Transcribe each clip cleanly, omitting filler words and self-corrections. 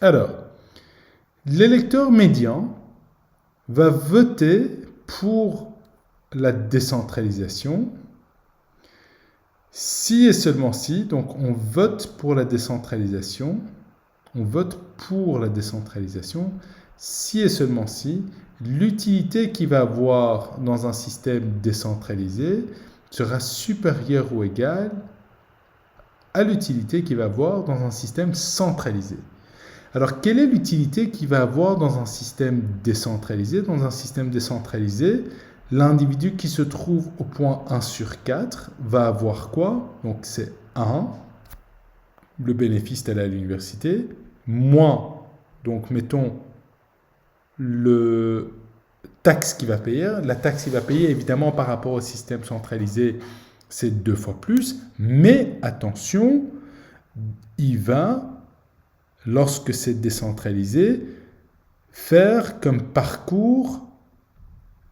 Alors, l'électeur médian va voter pour la décentralisation si et seulement si, donc on vote pour la décentralisation, on vote pour la décentralisation si et seulement si l'utilité qu'il va avoir dans un système décentralisé sera supérieure ou égale à l'utilité qu'il va avoir dans un système centralisé. Alors, quelle est l'utilité qu'il va avoir dans un système décentralisé? Dans un système décentralisé, l'individu qui se trouve au point 1 sur 4 va avoir quoi? Donc, c'est 1, le bénéfice d'aller à l'université, moins, donc mettons, le taxe qu'il va payer. La taxe qu'il va payer, évidemment, par rapport au système centralisé, c'est 2 fois plus. Mais attention, il va, lorsque c'est décentralisé, faire comme parcours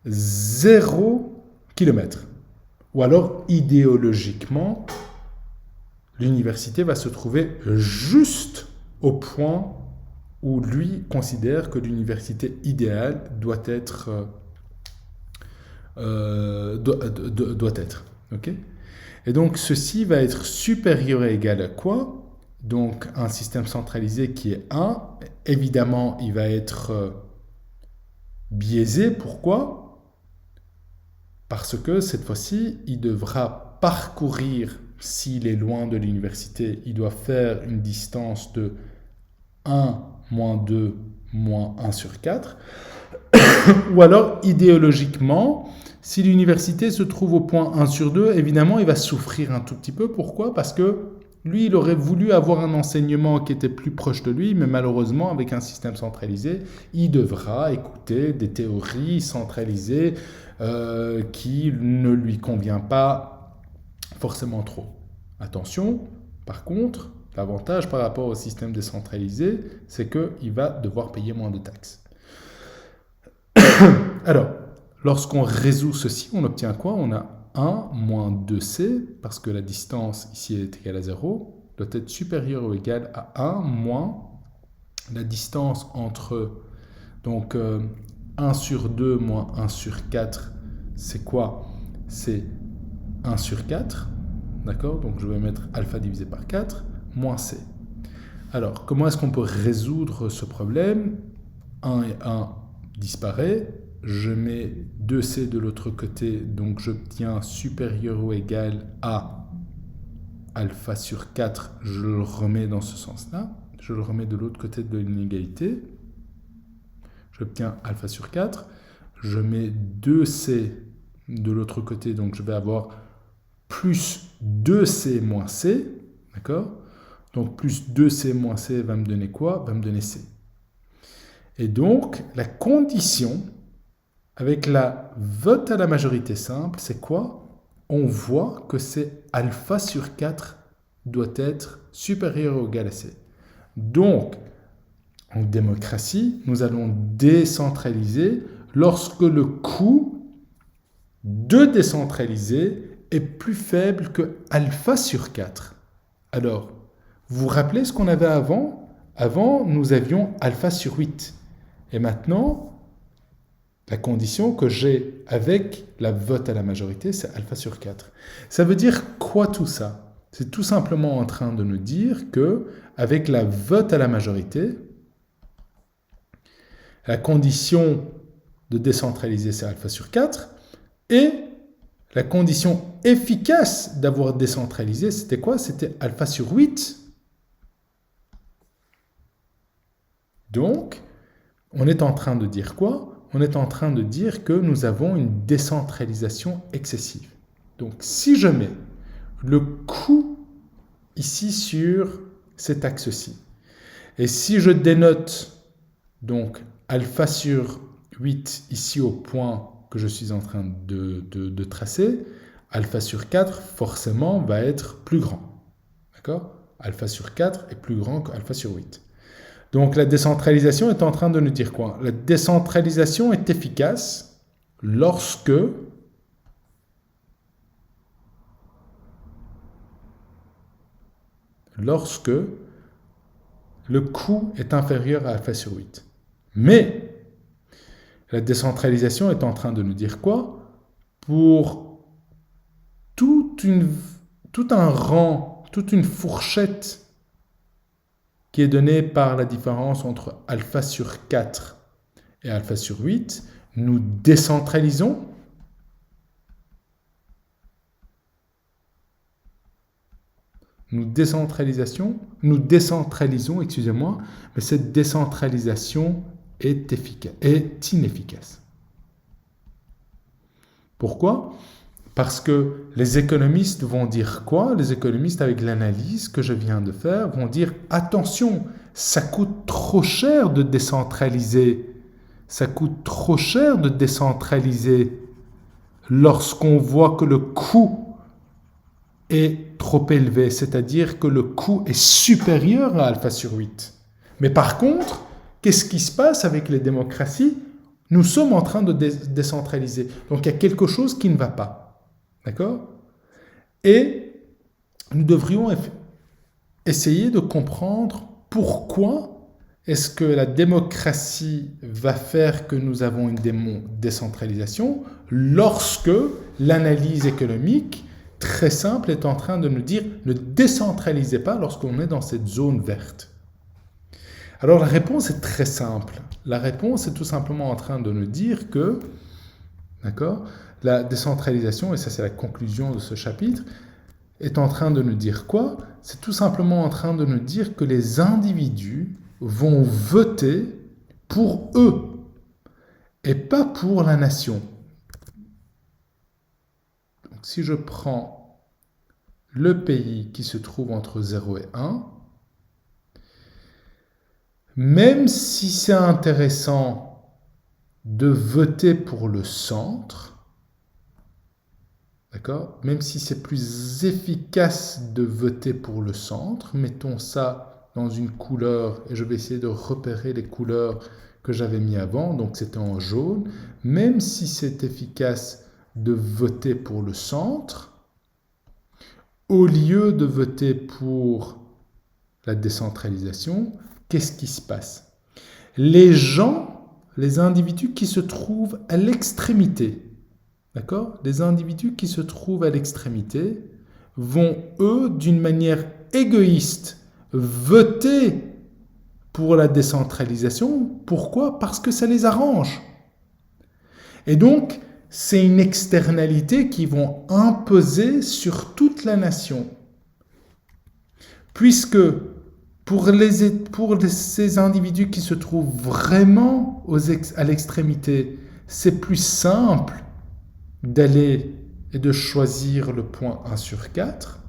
0 km. Ou alors, idéologiquement, l'université va se trouver juste au point où lui considère que l'université idéale doit être. Doit être. Okay, et donc, ceci va être supérieur et égal à quoi? Donc, un système centralisé qui est 1, évidemment, il va être biaisé. Pourquoi? Parce que cette fois-ci, il devra parcourir, s'il est loin de l'université, il doit faire une distance de 1 moins 2 moins 1 sur 4. Ou alors, idéologiquement, si l'université se trouve au point 1 sur 2, évidemment, il va souffrir un tout petit peu. Pourquoi? Parce que lui, il aurait voulu avoir un enseignement qui était plus proche de lui, mais malheureusement, avec un système centralisé, il devra écouter des théories centralisées qui ne lui conviennent pas forcément trop. Attention, par contre, l'avantage par rapport au système décentralisé, c'est qu'il va devoir payer moins de taxes. Alors, lorsqu'on résout ceci, on obtient quoi? On a 1 moins 2c, parce que la distance ici est égale à 0, doit être supérieure ou égale à 1 moins la distance entre donc 1 sur 2 moins 1 sur 4, c'est quoi? C'est 1 sur 4, d'accord? Donc je vais mettre alpha divisé par 4, moins c. Alors, comment est-ce qu'on peut résoudre ce problème? 1 et 1 disparaît, je mets 2c de l'autre côté, donc j'obtiens supérieur ou égal à alpha sur 4, je le remets dans ce sens-là, je le remets de l'autre côté de l'inégalité, j'obtiens alpha sur 4, je mets 2c de l'autre côté, donc je vais avoir plus 2c moins c, d'accord? Donc plus 2c moins c va me donner quoi? Va me donner c. Et donc, la condition avec la vote à la majorité simple, c'est quoi? On voit que c'est alpha sur 4 doit être supérieur ou égal à c. Donc, en démocratie, nous allons décentraliser lorsque le coût de décentraliser est plus faible que alpha sur 4. Alors, vous vous rappelez ce qu'on avait avant? Avant, nous avions alpha sur 8. Et maintenant, la condition que j'ai avec la vote à la majorité, c'est alpha sur 4. Ça veut dire quoi tout ça? C'est tout simplement en train de nous dire que avec la vote à la majorité, la condition de décentraliser, c'est alpha sur 4, et la condition efficace d'avoir décentralisé, c'était quoi? C'était alpha sur 8. Donc, on est en train de dire quoi? On est en train de dire que nous avons une décentralisation excessive. Donc, si je mets le coût ici sur cet axe-ci, et si je dénote donc alpha sur 8 ici au point que je suis en train de tracer, alpha sur 4 forcément va être plus grand. D'accord? Alpha sur 4 est plus grand qu'alpha sur 8. Donc la décentralisation est en train de nous dire quoi? La décentralisation est efficace lorsque le coût est inférieur à alpha sur 8. Mais la décentralisation est en train de nous dire quoi? Pour tout un rang, toute une fourchette qui est donnée par la différence entre alpha sur 4 et alpha sur 8, nous décentralisons. Nous décentralisons, mais cette décentralisation est inefficace. Pourquoi? Parce que les économistes vont dire quoi? Les économistes, avec l'analyse que je viens de faire, vont dire attention, ça coûte trop cher de décentraliser. Ça coûte trop cher de décentraliser lorsqu'on voit que le coût est trop élevé, c'est-à-dire que le coût est supérieur à alpha sur 8. Mais par contre, qu'est-ce qui se passe avec les démocraties? Nous sommes en train de décentraliser. Donc il y a quelque chose qui ne va pas. D'accord? Et nous devrions essayer de comprendre pourquoi est-ce que la démocratie va faire que nous avons une décentralisation lorsque l'analyse économique très simple est en train de nous dire ne décentralisez pas lorsqu'on est dans cette zone verte. Alors la réponse est très simple. La réponse est tout simplement en train de nous dire que, d'accord, la décentralisation, et ça c'est la conclusion de ce chapitre, est en train de nous dire quoi? C'est tout simplement en train de nous dire que les individus vont voter pour eux et pas pour la nation. Donc, si je prends le pays qui se trouve entre 0 et 1, même si c'est intéressant de voter pour le centre, d'accord, même si c'est plus efficace de voter pour le centre, mettons ça dans une couleur, et je vais essayer de repérer les couleurs que j'avais mis avant, donc c'était en jaune, même si c'est efficace de voter pour le centre, au lieu de voter pour la décentralisation, qu'est-ce qui se passe? Les gens, les individus qui se trouvent à l'extrémité, d'accord? Les individus qui se trouvent à l'extrémité vont, eux, d'une manière égoïste, voter pour la décentralisation. Pourquoi? Parce que ça les arrange. Et donc, c'est une externalité qu'ils vont imposer sur toute la nation. Puisque pour ces individus qui se trouvent vraiment à l'extrémité, c'est plus simple d'aller et de choisir le point 1 sur 4.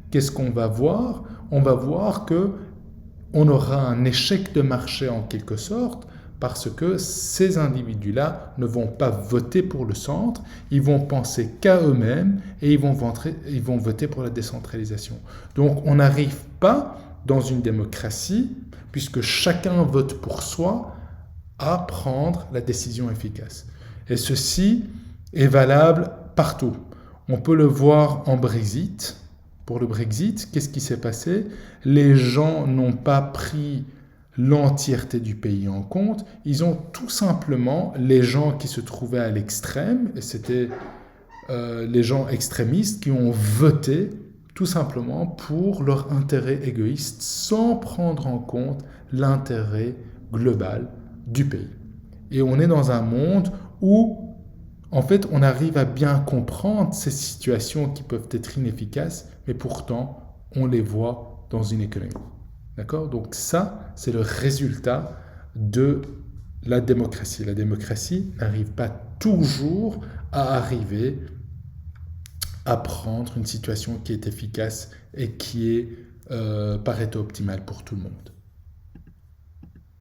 Qu'est-ce qu'on va voir? On va voir qu'on aura un échec de marché en quelque sorte, parce que ces individus-là ne vont pas voter pour le centre, ils vont penser qu'à eux-mêmes et ils vont voter pour la décentralisation. Donc on n'arrive pas dans une démocratie, puisque chacun vote pour soi, à prendre la décision efficace. Et ceci est valable partout. On peut le voir en Brexit. Pour le Brexit, qu'est-ce qui s'est passé? Les gens n'ont pas pris l'entièreté du pays en compte. Ils ont tout simplement, les gens qui se trouvaient à l'extrême, et c'était les gens extrémistes qui ont voté tout simplement pour leur intérêt égoïste sans prendre en compte l'intérêt global du pays. Et on est dans un monde où, en fait, on arrive à bien comprendre ces situations qui peuvent être inefficaces, mais pourtant, on les voit dans une économie. D'accord? Donc ça, c'est le résultat de la démocratie. La démocratie n'arrive pas toujours à arriver à prendre une situation qui est efficace et qui est Pareto optimale pour tout le monde.